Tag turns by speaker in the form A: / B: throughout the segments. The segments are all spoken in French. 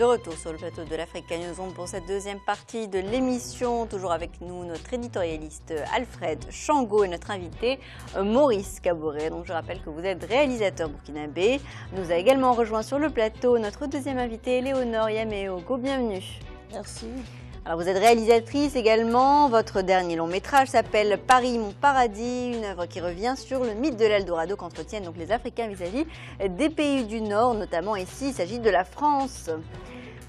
A: De retour sur le plateau de l'Africa News pour cette deuxième partie de l'émission. Toujours avec nous notre éditorialiste Alfred Chango et notre invité Maurice Kaboré. Donc je rappelle que vous êtes réalisateur burkinabé. Nous a également rejoint sur le plateau notre deuxième invité Léonore Yameogo. Bienvenue.
B: Merci.
A: Alors vous êtes réalisatrice également. Votre dernier long métrage s'appelle Paris, mon paradis, une œuvre qui revient sur le mythe de l'Eldorado qu'entretiennent donc les Africains vis-à-vis des pays du Nord, notamment ici, il s'agit de la France.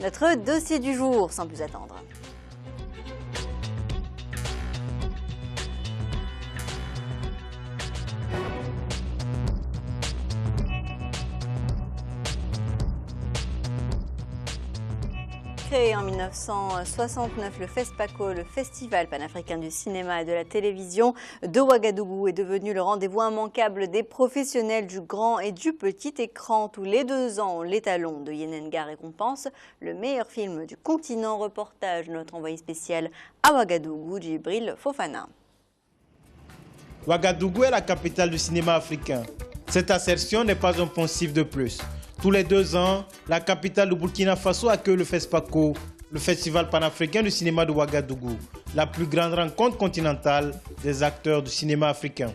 A: Notre dossier du jour, sans plus attendre. Créé en 1969, le FESPACO, le Festival panafricain du cinéma et de la télévision de Ouagadougou, est devenu le rendez-vous immanquable des professionnels du grand et du petit écran. Tous les 2 ans, l'étalon de Yenenga récompense le meilleur film du continent. Reportage de notre envoyé spécial à Ouagadougou, Djibril Fofana.
C: Ouagadougou est la capitale du cinéma africain. Cette assertion n'est pas un poncif de plus. Tous les 2 ans, la capitale du Burkina Faso accueille le FESPACO, le Festival panafricain du cinéma de Ouagadougou, la plus grande rencontre continentale des acteurs du cinéma africain.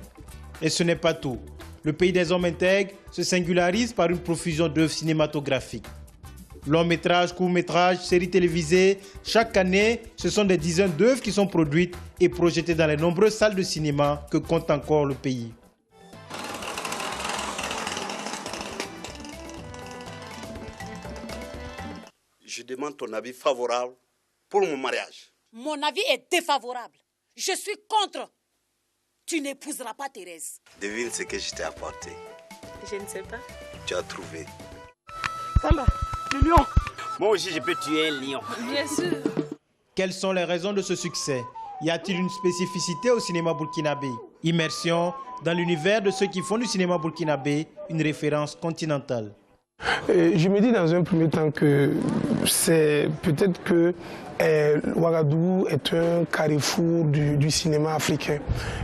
C: Et ce n'est pas tout. Le pays des hommes intègres se singularise par une profusion d'œuvres cinématographiques. Longs métrages, courts métrages, séries télévisées, chaque année, ce sont des dizaines d'œuvres qui sont produites et projetées dans les nombreuses salles de cinéma que compte encore le pays.
D: Je demande ton avis favorable pour mon mariage.
B: Mon avis est défavorable. Je suis contre. Tu n'épouseras pas Thérèse.
D: Devine ce que je t'ai apporté.
B: Je ne sais pas.
D: Tu as trouvé.
E: Samba, le lion.
F: Moi aussi, je peux tuer un lion.
B: Bien sûr.
C: Quelles sont les raisons de ce succès? Y a-t-il une spécificité au cinéma burkinabé? Immersion dans l'univers de ceux qui font du cinéma burkinabé une référence continentale.
E: Je me dis dans un premier temps que c'est peut-être que Ouagadougou est un carrefour du cinéma africain.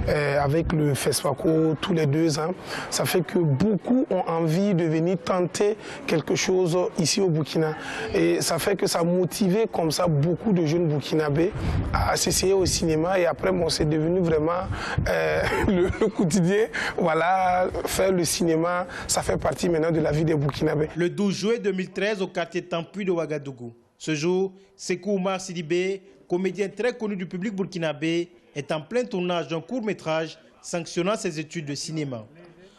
E: Avec le FESPACO tous les 2 ans, ça fait que beaucoup ont envie de venir tenter quelque chose ici au Burkina. Et ça fait que ça a motivé comme ça beaucoup de jeunes burkinabés à s'essayer au cinéma. Et après, bon, c'est devenu vraiment le quotidien. Voilà, faire le cinéma, ça fait partie maintenant de la vie des Burkinabés.
C: Le 12 juillet 2013 au quartier Tampuy de Ouagadougou. Ce jour, Sékou Oumar Sidibé, comédien très connu du public burkinabé, est en plein tournage d'un court-métrage sanctionnant ses études de cinéma.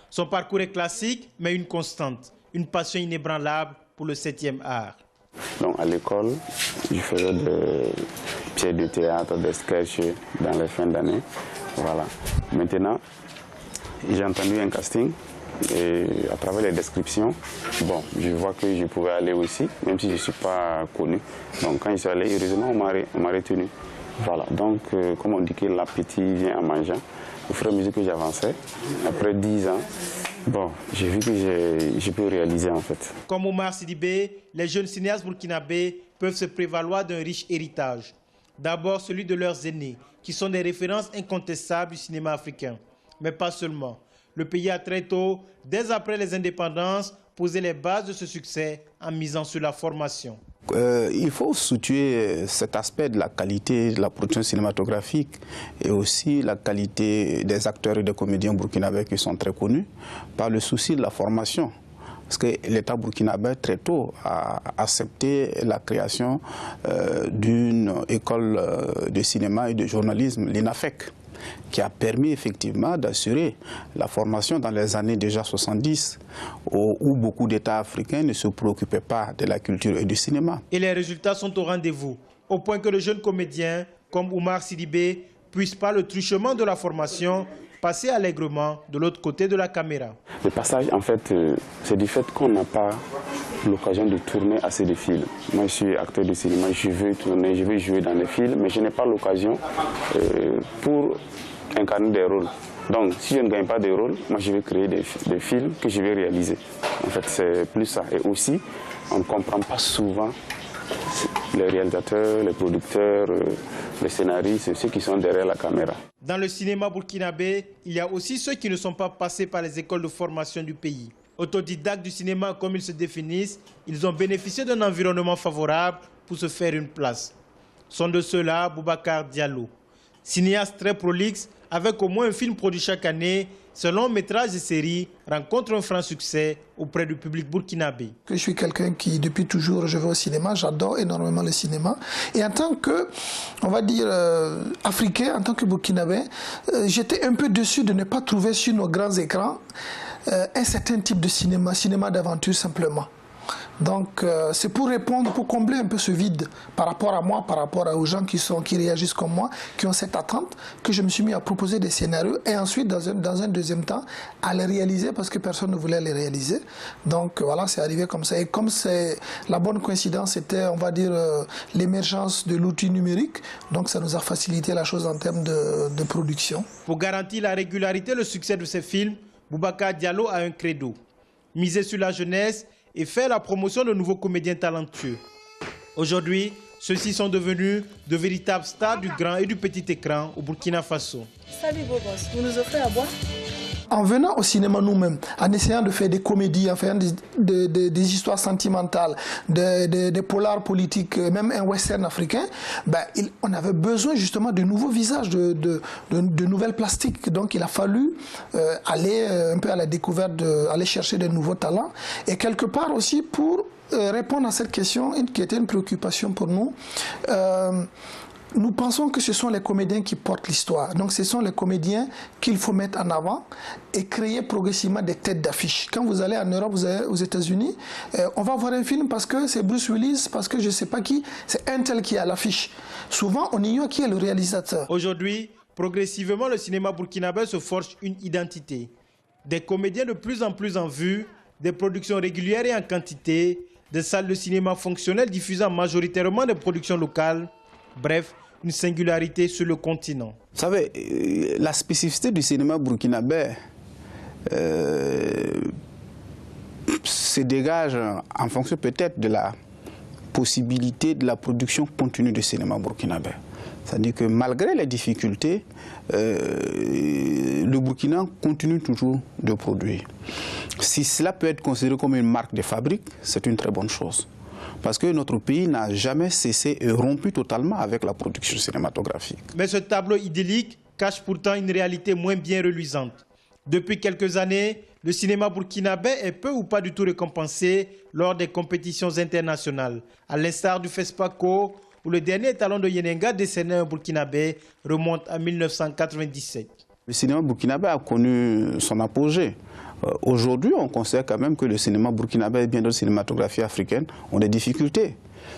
C: Son parcours est classique, mais une constante, une passion inébranlable pour le 7e art.
G: Donc à l'école, je faisais des pièces de théâtre, des sketchs dans les fins d'année. Voilà. Maintenant, j'ai entendu un casting. Et à travers les descriptions, bon, je vois que je pouvais aller aussi, même si je ne suis pas connu. Donc quand je suis allé, heureusement, on m'a retenu. Voilà, donc comme on dit que l'appétit vient en mangeant, au fur et à mesure que j'avançais, après 10 ans, bon, j'ai vu que je peux réaliser en fait.
C: Comme Oumar Sidibé, les jeunes cinéastes burkinabés peuvent se prévaloir d'un riche héritage. D'abord celui de leurs aînés, qui sont des références incontestables du cinéma africain. Mais pas seulement. Le pays a très tôt, dès après les indépendances, posé les bases de ce succès en misant sur la formation.
H: Il faut soutenir cet aspect de la qualité de la production cinématographique et aussi la qualité des acteurs et des comédiens burkinabés qui sont très connus par le souci de la formation. Parce que l'État burkinabé très tôt a accepté la création d'une école de cinéma et de journalisme, l'INAFEC, qui a permis effectivement d'assurer la formation dans les années déjà 70, où beaucoup d'États africains ne se préoccupaient pas de la culture et du cinéma.
C: Et les résultats sont au rendez-vous, au point que de jeunes comédiens comme Oumar Sidibé puissent par le truchement de la formation passer allègrement de l'autre côté de la caméra.
G: Le passage, en fait, c'est du fait qu'on n'a pas l'occasion de tourner assez de films. Moi, je suis acteur de cinéma, je veux tourner, je veux jouer dans les films, mais je n'ai pas l'occasion pour incarner des rôles. Donc, si je ne gagne pas des rôles, moi, je vais créer des films que je vais réaliser. En fait, c'est plus ça. Et aussi, on ne comprend pas souvent les réalisateurs, les producteurs, les scénaristes, ceux qui sont derrière la caméra.
C: Dans le cinéma burkinabé, il y a aussi ceux qui ne sont pas passés par les écoles de formation du pays. Autodidactes du cinéma comme ils se définissent, ils ont bénéficié d'un environnement favorable pour se faire une place. Sont de ceux-là Boubacar Diallo. Cinéaste très prolixe, avec au moins un film produit chaque année, ce long métrage et série rencontre un franc succès auprès du public burkinabé.
I: Je suis quelqu'un qui, depuis toujours, je vais au cinéma, j'adore énormément le cinéma. Et en tant que, on va dire, africain, en tant que burkinabé, j'étais un peu déçu de ne pas trouver sur nos grands écrans un certain type de cinéma d'aventure simplement. Donc c'est pour répondre, pour combler un peu ce vide par rapport à moi, par rapport aux gens qui réagissent comme moi, qui ont cette attente, que je me suis mis à proposer des scénarios et ensuite dans un deuxième temps à les réaliser parce que personne ne voulait les réaliser. Donc voilà, c'est arrivé comme ça. Et comme c'est la bonne coïncidence, c'était, on va dire, l'émergence de l'outil numérique, donc ça nous a facilité la chose en termes de production.
C: Pour garantir la régularité et le succès de ces films, Boubacar Diallo a un credo: miser sur la jeunesse et faire la promotion de nouveaux comédiens talentueux. Aujourd'hui, ceux-ci sont devenus de véritables stars du grand et du petit écran au Burkina Faso.
J: Salut Bobos, vous nous offrez à boire?
I: En venant au cinéma nous-mêmes, en essayant de faire des comédies, en faisant des histoires sentimentales, des polars politiques, même un western africain, on avait besoin justement de nouveaux visages, de nouvelles plastiques. Donc il a fallu aller un peu à la découverte, aller chercher de nouveaux talents. Et quelque part aussi pour répondre à cette question, qui était une préoccupation pour nous, nous pensons que ce sont les comédiens qui portent l'histoire. Donc ce sont les comédiens qu'il faut mettre en avant et créer progressivement des têtes d'affiche. Quand vous allez en Europe, vous allez aux États-Unis, on va voir un film parce que c'est Bruce Willis, parce que je ne sais pas qui, c'est un tel qui est à l'affiche. Souvent, on ignore qui est le réalisateur.
C: Aujourd'hui, progressivement, le cinéma burkinabé se forge une identité. Des comédiens de plus en plus en vue, des productions régulières et en quantité, des salles de cinéma fonctionnelles diffusant majoritairement des productions locales. Bref, une singularité sur le continent.
H: Vous savez, la spécificité du cinéma burkinabé se dégage en fonction peut-être de la possibilité de la production continue du cinéma burkinabé. C'est-à-dire que malgré les difficultés, le Burkina continue toujours de produire. Si cela peut être considéré comme une marque de fabrique, c'est une très bonne chose. Parce que notre pays n'a jamais cessé et rompu totalement avec la production cinématographique.
C: Mais ce tableau idyllique cache pourtant une réalité moins bien reluisante. Depuis quelques années, le cinéma burkinabé est peu ou pas du tout récompensé lors des compétitions internationales, à l'instar du FESPACO, où le dernier étalon de Yenenga décerné à un burkinabé remonte à 1997.
H: Le cinéma burkinabé a connu son apogée. Aujourd'hui, on considère quand même que le cinéma burkinabé et bien d'autres cinématographies africaines ont des difficultés.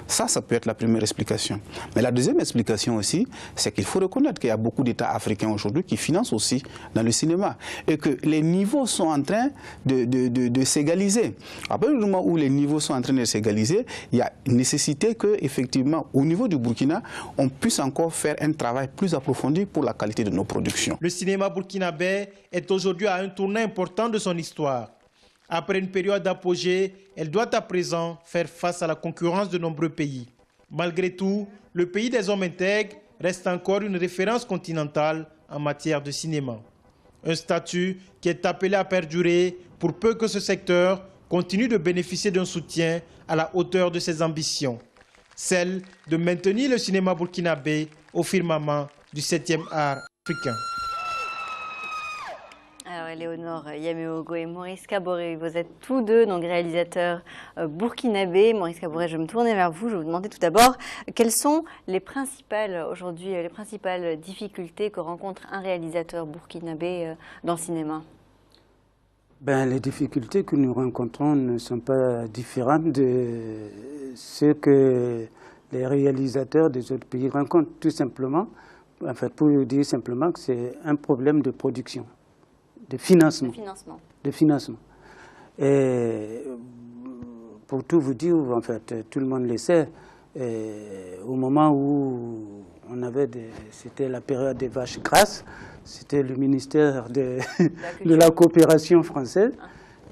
H: Ça peut être la première explication. Mais la deuxième explication aussi, c'est qu'il faut reconnaître qu'il y a beaucoup d'États africains aujourd'hui qui financent aussi dans le cinéma. Et que les niveaux sont en train de s'égaliser. À partir du moment où les niveaux sont en train de s'égaliser, il y a une nécessité qu'effectivement, au niveau du Burkina, on puisse encore faire un travail plus approfondi pour la qualité de nos productions.
C: Le cinéma burkinabé est aujourd'hui à un tournant important de son histoire. Après une période d'apogée, elle doit à présent faire face à la concurrence de nombreux pays. Malgré tout, le pays des hommes intègres reste encore une référence continentale en matière de cinéma. Un statut qui est appelé à perdurer pour peu que ce secteur continue de bénéficier d'un soutien à la hauteur de ses ambitions. Celle de maintenir le cinéma burkinabé au firmament du 7e art africain.
A: Alors, Éléonore Yaméogo et Maurice Kaboré, vous êtes tous deux donc réalisateurs burkinabés. Maurice Kaboré, je vais me tourner vers vous. Je vais vous demander tout d'abord quelles sont les principales difficultés que rencontre un réalisateur burkinabé dans le cinéma.
K: Les difficultés que nous rencontrons ne sont pas différentes de ce que les réalisateurs des autres pays rencontrent. Tout simplement, pour dire simplement que c'est un problème de production. De financement. Et pour tout vous dire, tout le monde le sait, au moment où on avait c'était la période des vaches grasses, c'était le ministère de la coopération française,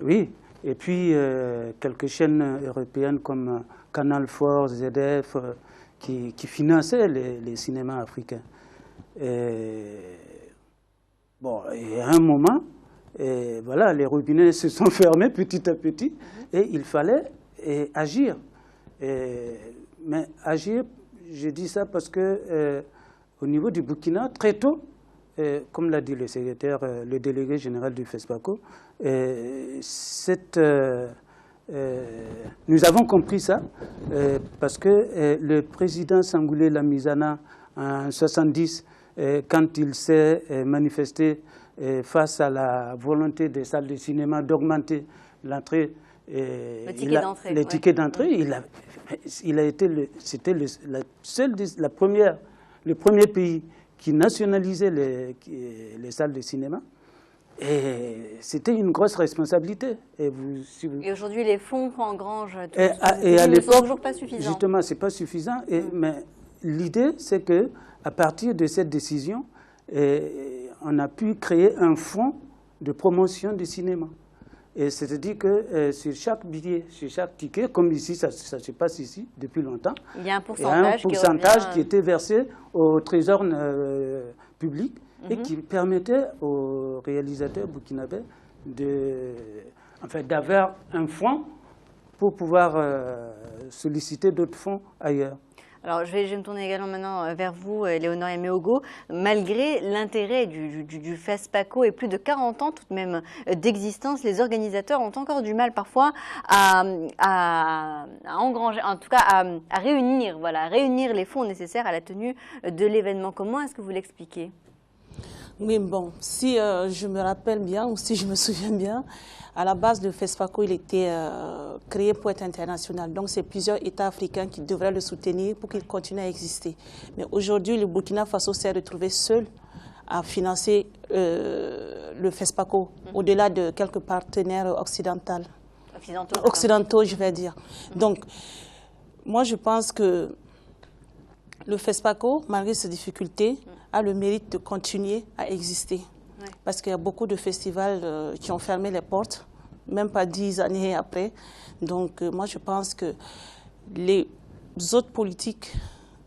K: oui, et puis quelques chaînes européennes comme Canal 4, ZDF, qui finançaient les cinémas africains. Et à un moment, Et voilà, les robinets se sont fermés petit à petit et il fallait agir. Mais agir, je dis ça parce que au niveau du Burkina, très tôt, comme l'a dit le secrétaire, le délégué général du FESPACO, nous avons compris ça parce que le président Sangoulé Lamizana, en 1970, quand il s'est manifesté face à la volonté des salles de cinéma d'augmenter l'entrée, les tickets d'entrée, il a été, c'était le premier pays qui nationalisait les salles de cinéma. Et c'était une grosse responsabilité. Et
A: aujourd'hui, les fonds qu'engrange
K: ne
A: sont toujours pas suffisants.
K: Justement, ce n'est pas suffisant. Mais l'idée, c'est qu'à partir de cette décision, on a pu créer un fonds de promotion du cinéma. Et c'est-à-dire que sur chaque billet, sur chaque ticket, comme ici, ça se passe ici depuis longtemps,
A: il y a un pourcentage,
K: qui était versé au trésor public et qui permettait aux réalisateurs burkinabés d'avoir un fonds pour pouvoir solliciter d'autres fonds ailleurs.
A: Alors, je vais me tourner également maintenant vers vous, Léonore Yaméogo. Malgré l'intérêt du FESPACO et plus de 40 ans tout de même d'existence, les organisateurs ont encore du mal parfois à engranger, en tout cas à réunir les fonds nécessaires à la tenue de l'événement. Comment est-ce que vous l'expliquez?
J: Oui, bon, si je me rappelle bien ou si je me souviens bien, à la base, le FESPACO, il était créé pour être international. Donc, c'est plusieurs États africains qui devraient le soutenir pour qu'il continue à exister. Mais aujourd'hui, le Burkina Faso s'est retrouvé seul à financer le FESPACO, au-delà de quelques partenaires occidentaux, je vais dire. Donc, moi, je pense que le FESPACO, malgré ses difficultés, a le mérite de continuer à exister. Ouais. Parce qu'il y a beaucoup de festivals qui ont fermé les portes, même pas 10 années après. Donc, moi, je pense que les autres politiques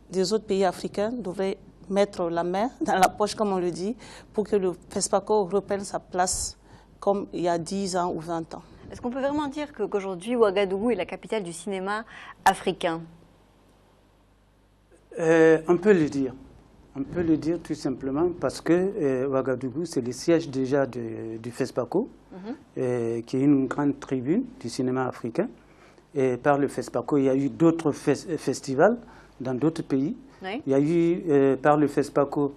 J: des autres pays africains devraient mettre la main dans la poche, comme on le dit, pour que le FESPACO reprenne sa place comme il y a 10 ans ou 20 ans.
A: Est-ce qu'on peut vraiment dire qu'aujourd'hui, Ouagadougou est la capitale du cinéma africain?
K: On peut le dire. On peut le dire tout simplement parce que Ouagadougou, c'est le siège déjà du FESPACO, qui est une grande tribune du cinéma africain. Et par le FESPACO, il y a eu d'autres festivals dans d'autres pays. Oui. Il y a eu par le FESPACO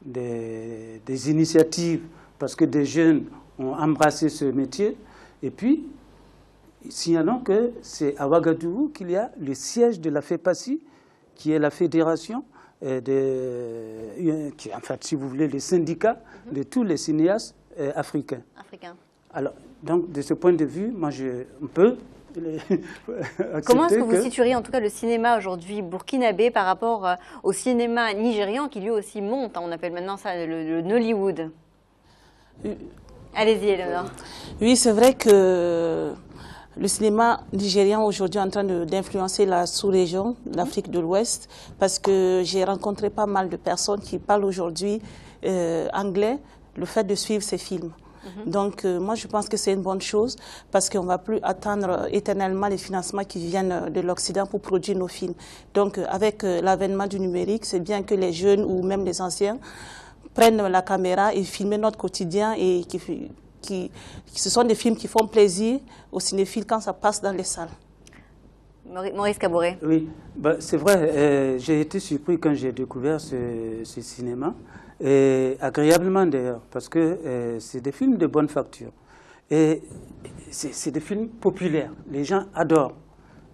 K: des initiatives parce que des jeunes ont embrassé ce métier. Et puis, signalons que c'est à Ouagadougou qu'il y a le siège de la FEPACI, qui est la fédération en fait, si vous voulez, les syndicats de tous les cinéastes africains. Alors, donc, de ce point de vue, moi, on peut
A: Comment est-ce que vous situeriez en tout cas le cinéma aujourd'hui burkinabé par rapport au cinéma nigérian qui lui aussi monte, on appelle maintenant ça le Nollywood? Allez-y, Eleonore.
J: Oui, c'est vrai que le cinéma nigérian aujourd'hui est en train d'influencer la sous-région, l'Afrique de l'Ouest, parce que j'ai rencontré pas mal de personnes qui parlent aujourd'hui anglais, le fait de suivre ces films. Donc, moi, je pense que c'est une bonne chose parce qu'on ne va plus attendre éternellement les financements qui viennent de l'Occident pour produire nos films. Donc, avec l'avènement du numérique, c'est bien que les jeunes ou même les anciens prennent la caméra et filment notre quotidien et ce sont des films qui font plaisir aux cinéphiles quand ça passe dans les salles.
A: Maurice Kaboré.
K: Oui, bah, c'est vrai, j'ai été surpris quand j'ai découvert ce cinéma. Et agréablement d'ailleurs, parce que c'est des films de bonne facture. Et c'est des films populaires, les gens adorent.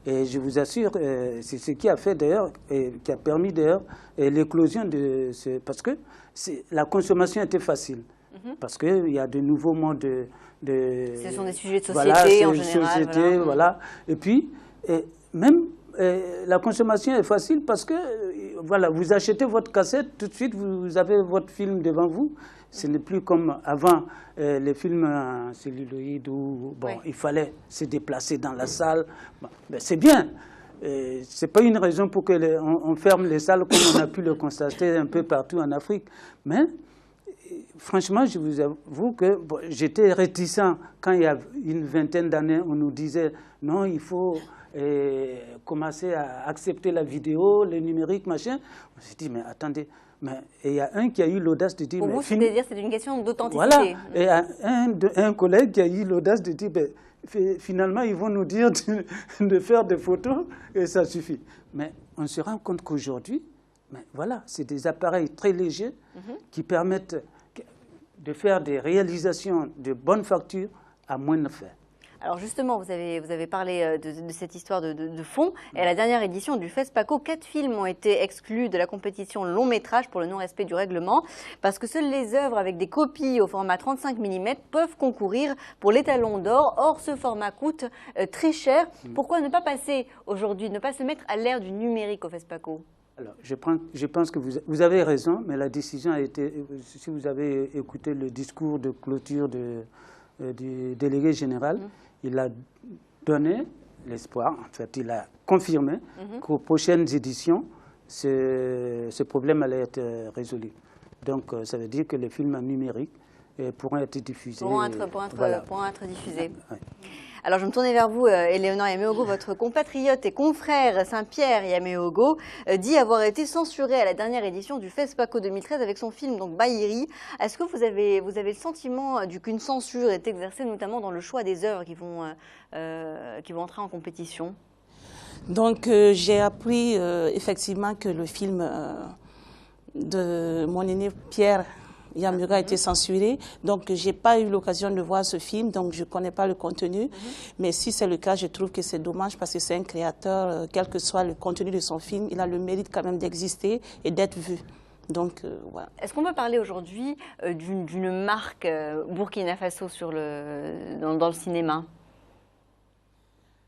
K: Et je vous assure, c'est ce qui a fait d'ailleurs, qui a permis d'ailleurs l'éclosion de ce... Parce que la consommation était facile. Parce qu'il y a de nouveaux modes de...
A: Ce sont des sujets de société en général.
K: Société, voilà. Et puis, même... la consommation est facile parce que voilà, vous achetez votre cassette, tout de suite vous avez votre film devant vous. Ce n'est plus comme avant les films en celluloïd où bon, il fallait se déplacer dans la salle. Bon, c'est bien. Ce n'est pas une raison pour qu'on ferme les salles comme on a pu le constater un peu partout en Afrique. Mais franchement, je vous avoue que bon, j'étais réticent quand il y a une vingtaine d'années, on nous disait non, il faut commencer à accepter la vidéo, le numérique, machin. On s'est dit, mais attendez, il y a un qui a eu l'audace de dire...
A: Pour vous, c'est-à-dire c'est une question d'authenticité.
K: Voilà, et un collègue qui a eu l'audace de dire, finalement, ils vont nous dire de faire des photos et ça suffit. Mais on se rend compte qu'aujourd'hui, voilà, c'est des appareils très légers qui permettent de faire des réalisations de bonne facture à moins de frais.
A: Alors justement, vous avez parlé de cette histoire de fond. Et à la dernière édition du FESPACO, 4 films ont été exclus de la compétition long métrage pour le non-respect du règlement, parce que seules les œuvres avec des copies au format 35 mm peuvent concourir pour l'étalon d'or. Or, ce format coûte très cher. Pourquoi ne pas passer aujourd'hui, ne pas se mettre à l'ère du numérique au FESPACO?
K: Alors, je pense que vous avez raison, mais la décision a été, si vous avez écouté le discours de clôture du délégué général, il a donné l'espoir, en fait, il a confirmé qu'aux prochaines éditions, ce problème allait être résolu. Donc, ça veut dire que les films en numérique pourront être diffusés.
A: Pourront être diffusés. Ouais. Alors, je me tournais vers vous, Éléonore Yameogo, votre compatriote et confrère Saint-Pierre Yameogo dit avoir été censuré à la dernière édition du FESPACO 2013 avec son film donc Bahiri. Est-ce que vous avez le sentiment qu'une censure est exercée notamment dans le choix des œuvres qui vont entrer en compétition?
J: Donc, j'ai appris effectivement que le film de mon aîné Pierre Yameogo a été censuré, donc je n'ai pas eu l'occasion de voir ce film, donc je ne connais pas le contenu. Mais si c'est le cas, je trouve que c'est dommage parce que c'est un créateur, quel que soit le contenu de son film, il a le mérite quand même d'exister et d'être vu. Donc, voilà.
A: Est-ce qu'on peut parler aujourd'hui d'une marque Burkina Faso dans le cinéma?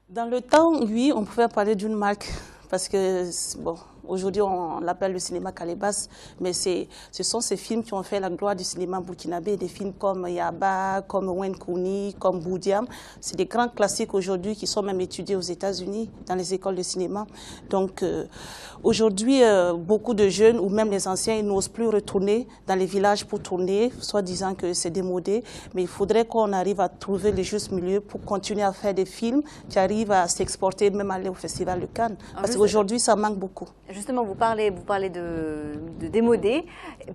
J: Dans le temps, oui, on pouvait parler d'une marque. Parce que, bon, aujourd'hui, on l'appelle le cinéma Calebas, mais ce sont ces films qui ont fait la gloire du cinéma burkinabé, des films comme Yaba, comme Wenkouni, comme Boudiam. C'est des grands classiques aujourd'hui qui sont même étudiés aux États-Unis, dans les écoles de cinéma. Donc, aujourd'hui, beaucoup de jeunes, ou même les anciens, ils n'osent plus retourner dans les villages pour tourner, soit disant que c'est démodé. Mais il faudrait qu'on arrive à trouver le juste milieu pour continuer à faire des films qui arrivent à s'exporter, même aller au Festival de Cannes. Parce qu'aujourd'hui, ça manque beaucoup. Justement,
A: vous parlez de démodé.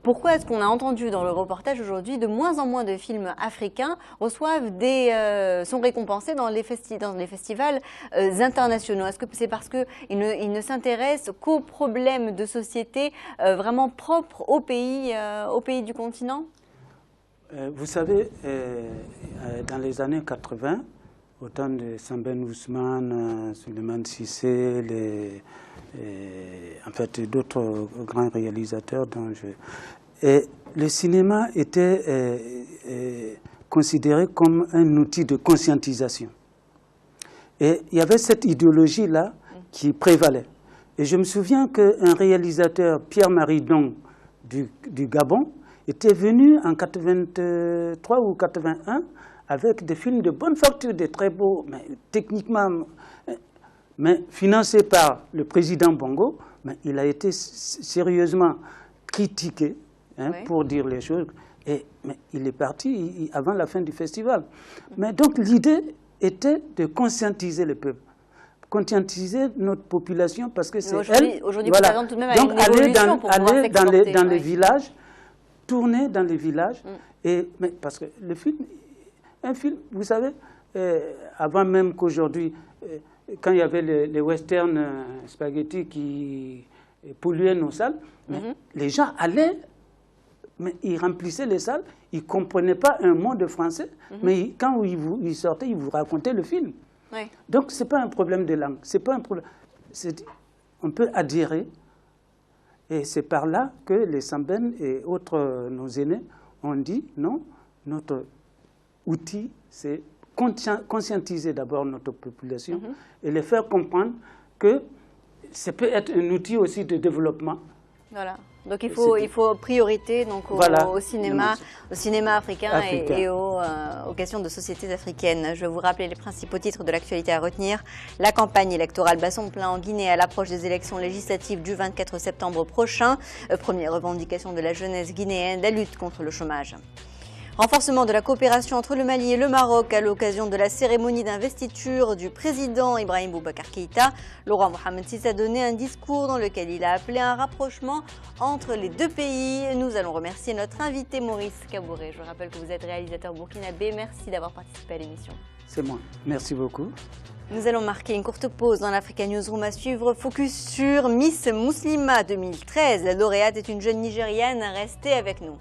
A: Pourquoi est-ce qu'on a entendu dans le reportage aujourd'hui de moins en moins de films africains sont récompensés dans les festivals internationaux? Est-ce que c'est parce qu'ils ne s'intéressent qu'aux problèmes de société vraiment propres au pays du continent?
K: Vous savez, dans les années 80, au temps de Samben Ousmane, Suleiman Sissé, en fait d'autres grands réalisateurs et le cinéma était considéré comme un outil de conscientisation. Et il y avait cette idéologie-là qui prévalait. Et je me souviens qu'un réalisateur, Pierre-Marie Dong, du Gabon, était venu en 83 ou 81 avec des films de bonne facture, de très beaux, mais techniquement, mais financés par le président Bongo, mais il a été sérieusement critiqué pour dire les choses. Mais il est parti avant la fin du festival. Mais donc l'idée était de conscientiser le peuple, conscientiser notre population parce que c'est elle.
A: Aujourd'hui,
K: voilà.
A: par exemple, tout de même,
K: donc aller dans les
A: oui.
K: villages, tourner dans les villages, mais parce que le film, un film, vous savez, avant même qu'aujourd'hui, quand il y avait les western spaghetti qui polluaient nos salles, les gens allaient, mais ils remplissaient les salles, ils ne comprenaient pas un mot de français, mais quand ils sortaient, ils vous racontaient le film.
A: Oui.
K: Donc, ce n'est pas un problème de langue, c'est pas un problème. On peut adhérer, et c'est par là que les Samben et autres, nos aînés, ont dit non, notre outil, c'est conscientiser d'abord notre population et les faire comprendre que ça peut être un outil aussi de développement.
A: Voilà. Donc il faut priorité donc au cinéma africain. Et aux questions de sociétés africaines. Je vais vous rappeler les principaux titres de l'actualité à retenir. La campagne électorale bat son plein en Guinée à l'approche des élections législatives du 24 septembre prochain. Première revendication de la jeunesse guinéenne, la lutte contre le chômage. Renforcement de la coopération entre le Mali et le Maroc à l'occasion de la cérémonie d'investiture du président Ibrahim Boubacar Keïta. Le roi Mohamed VI a donné un discours dans lequel il a appelé à un rapprochement entre les deux pays. Nous allons remercier notre invité Maurice Kabouré. Je rappelle que vous êtes réalisateur burkinabé. Merci d'avoir participé à l'émission.
K: C'est moi. Merci beaucoup.
A: Nous allons marquer une courte pause dans l'Africa Newsroom à suivre. Focus sur Miss Muslima 2013. La lauréate est une jeune Nigériane. Restez avec nous.